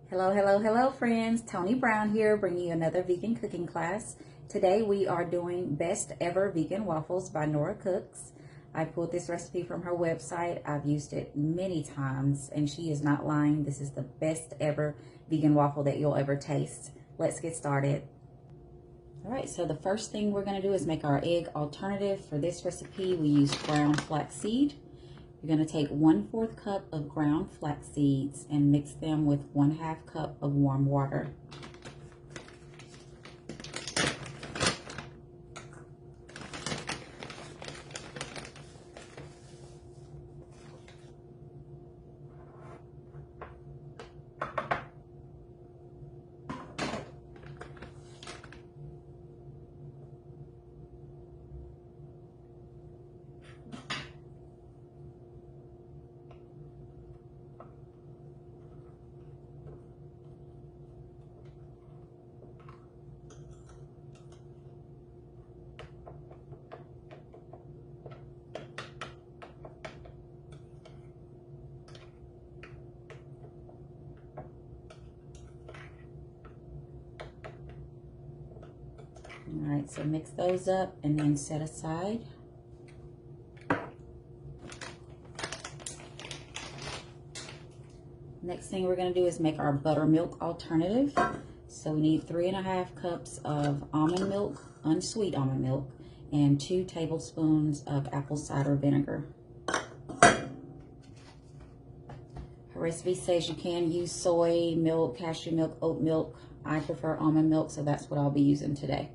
Hello, hello, hello friends. Tony Brown here, bringing you another vegan cooking class. Today we are doing Best Ever Vegan Waffles by Nora Cooks. I pulled this recipe from her website. I've used it many times and she is not lying. This is the best ever vegan waffle that you'll ever taste. Let's get started. All right, so the first thing we're going to do is make our egg alternative. For this recipe, we use ground flaxseed. You're going to take 1/4 cup of ground flax seeds and mix them with 1/2 cup of warm water. All right, so mix those up and then set aside. Next thing we're going to do is make our buttermilk alternative. So we need 3½ cups of almond milk, unsweet almond milk, and 2 tablespoons of apple cider vinegar. Her recipe says you can use soy milk, cashew milk, oat milk. I prefer almond milk, so that's what I'll be using today.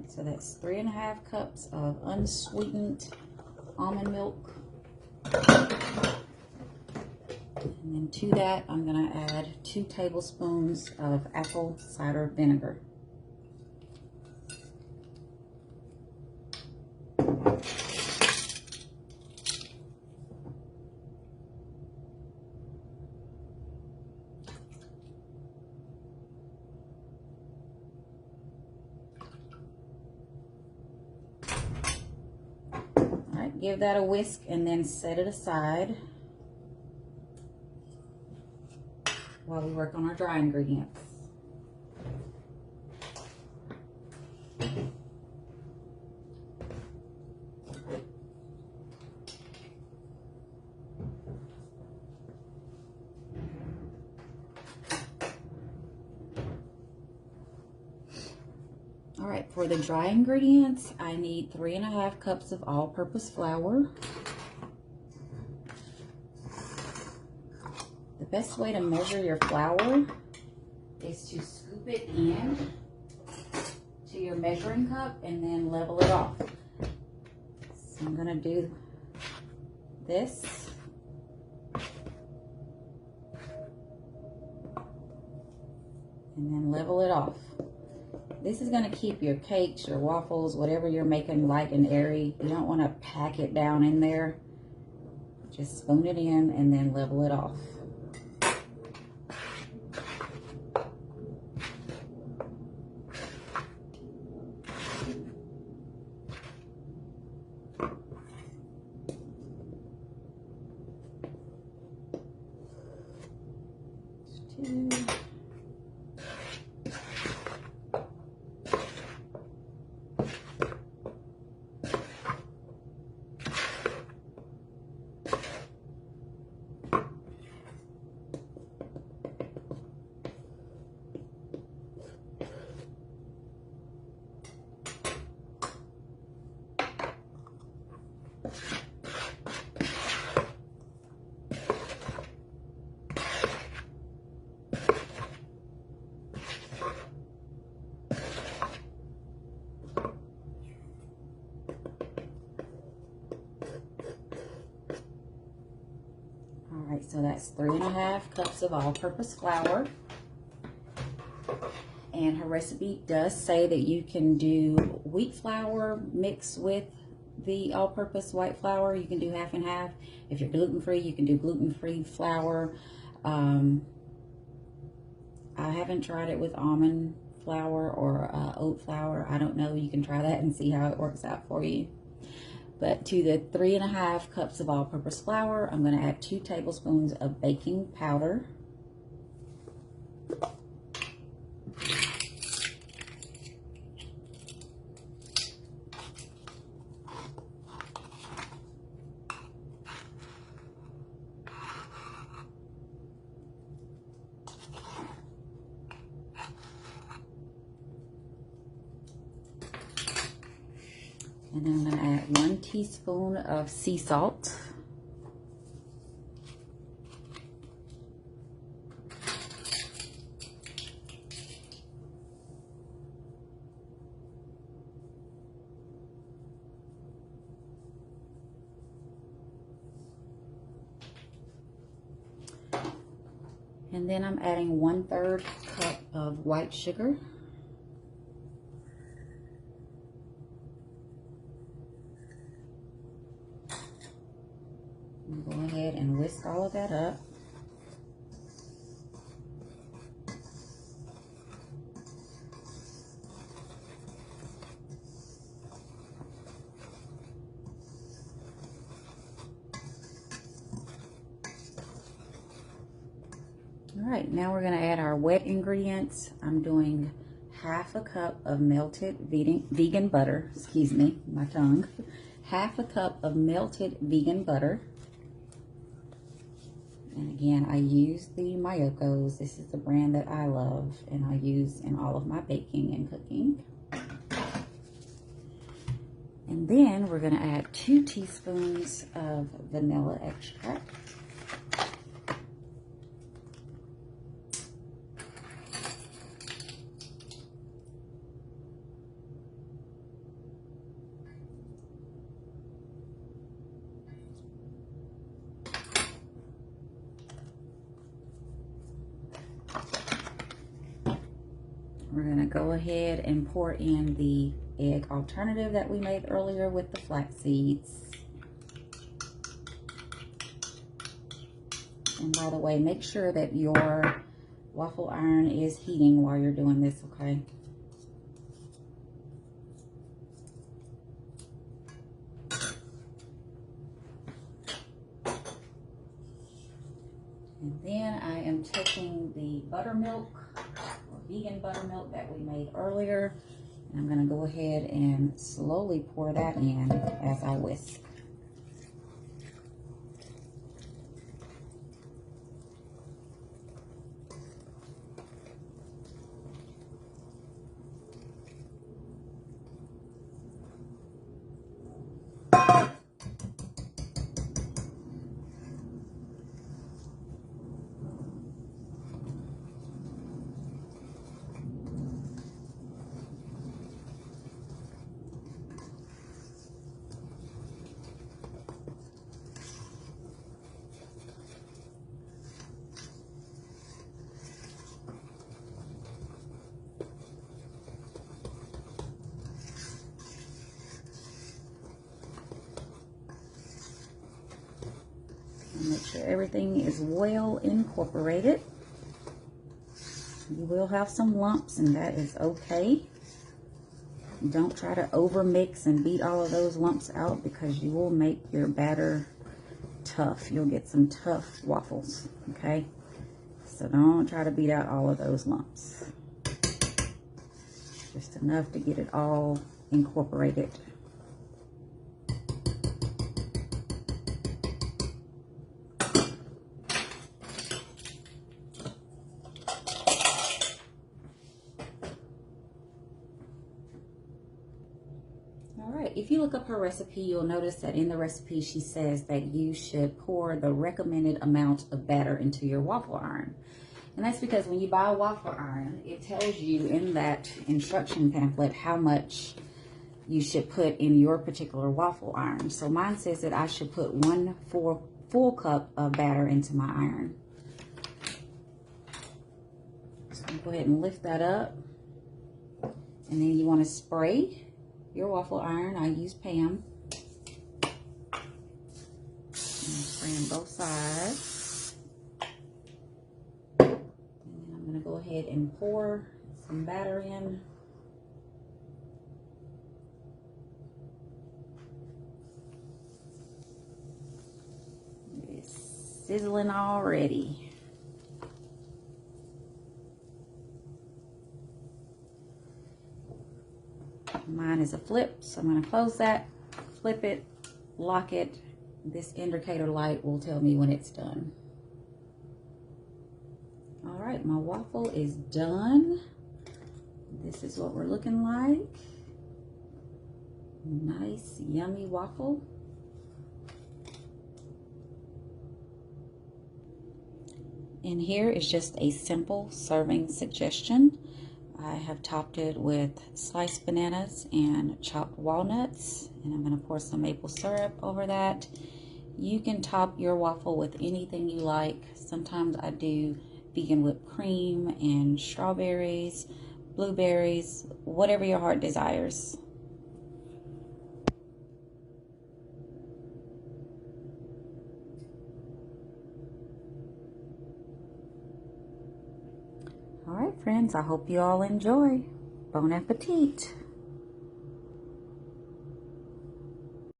So that's 3½ cups of unsweetened almond milk. And then to that, I'm going to add 2 tablespoons of apple cider vinegar. Give that a whisk and then set it aside while we work on our dry ingredients. All right, for the dry ingredients, I need 3½ cups of all-purpose flour. The best way to measure your flour is to scoop it in to your measuring cup and then level it off. So I'm gonna do this. And then level it off. This is going to keep your cakes, your waffles, whatever you're making light and airy. You don't want to pack it down in there. Just spoon it in and then level it off. right, so that's 3.5 cups of all-purpose flour. And her recipe does say that you can do wheat flour mixed with the all-purpose white flour. You can do half and half. If you're gluten-free, you can do gluten-free flour. I haven't tried it with almond flour or oat flour. I don't know. You can try that and see how it works out for you. But to the 3.5 cups of all-purpose flour, I'm going to add 2 tablespoons of baking powder. And then I'm going to add 1 teaspoon of sea salt. And then I'm adding 1/3 cup of white sugar. Go ahead and whisk all of that up. All right, now we're going to add our wet ingredients. I'm doing 1/2 cup of melted vegan butter. Excuse me, my tongue. 1/2 cup of melted vegan butter. And again, I use the Mayokos. This is the brand that I love and I use in all of my baking and cooking. And then we're going to add 2 teaspoons of vanilla extract. We're going to go ahead and pour in the egg alternative that we made earlier with the flax seeds. And by the way, make sure that your waffle iron is heating while you're doing this, okay? And then I am taking the buttermilk, vegan buttermilk that we made earlier, and I'm going to go ahead and slowly pour that in as I whisk. Make sure everything is well incorporated. You will have some lumps, and that is okay. Don't try to over mix and beat all of those lumps out because you will make your batter tough. You'll get some tough waffles, okay? So don't try to beat out all of those lumps. Just enough to get it all incorporated. If you look up her recipe, you'll notice that in the recipe she says that you should pour the recommended amount of batter into your waffle iron. And that's because when you buy a waffle iron, it tells you in that instruction pamphlet how much you should put in your particular waffle iron. So mine says that I should put 1/4 full cup of batter into my iron. So I'm gonna go ahead and lift that up. And then you want to spray your waffle iron. I use Pam. And spray on both sides. And then I'm going to go ahead and pour some batter in. It's sizzling already. Mine is a flip, so I'm going to close that, flip it, lock it. This indicator light will tell me when it's done. All right, my waffle is done. This is what we're looking like. Nice, yummy waffle. And here is just a simple serving suggestion. I have topped it with sliced bananas and chopped walnuts, and I'm going to pour some maple syrup over that. You can top your waffle with anything you like. Sometimes I do vegan whipped cream and strawberries, blueberries, whatever your heart desires. All right, friends, I hope you all enjoy. Bon appetit.